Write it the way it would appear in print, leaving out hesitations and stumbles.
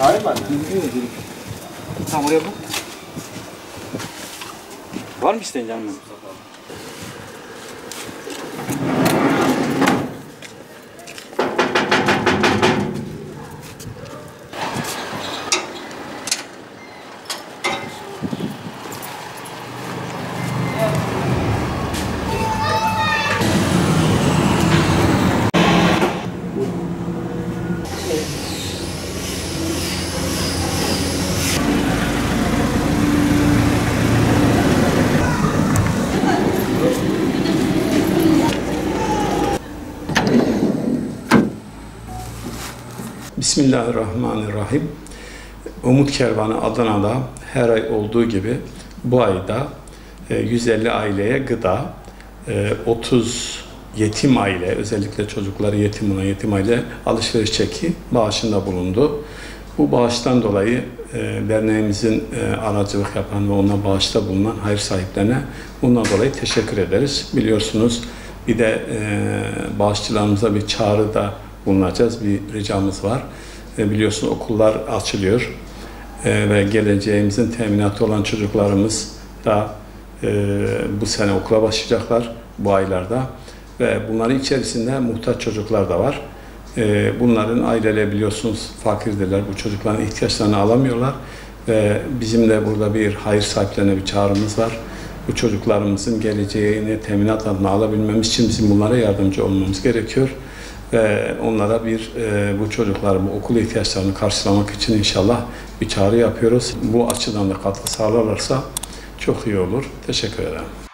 Hayır mı anne? Tamam oraya bak. Var mı isteğin canım? Bismillahirrahmanirrahim. Umut Kervanı Adana'da her ay olduğu gibi bu ayda 150 aileye gıda, 30 yetim aile, özellikle çocukları yetim olan yetim aile alışveriş çeki bağışında bulundu. Bu bağıştan dolayı derneğimizin aracılık yapan ve ona bağışta bulunan hayır sahiplerine bundan dolayı teşekkür ederiz. Biliyorsunuz bir de bağışçılarımıza bir çağrıda bulunacağız. Bir ricamız var. Biliyorsunuz okullar açılıyor ve geleceğimizin teminatı olan çocuklarımız da bu sene okula başlayacaklar bu aylarda ve bunların içerisinde muhtaç çocuklar da var. Bunların aileleri biliyorsunuz fakirdirler. Bu çocukların ihtiyaçlarını alamıyorlar ve bizim de burada bir hayır sahiplerine bir çağrımız var. Bu çocuklarımızın geleceğini teminat adına alabilmemiz için bizim bunlara yardımcı olmamız gerekiyor. Ve onlara bu çocukların bu okul ihtiyaçlarını karşılamak için inşallah bir çağrı yapıyoruz. Bu açıdan da katkı sağlarlarsa çok iyi olur. Teşekkür ederim.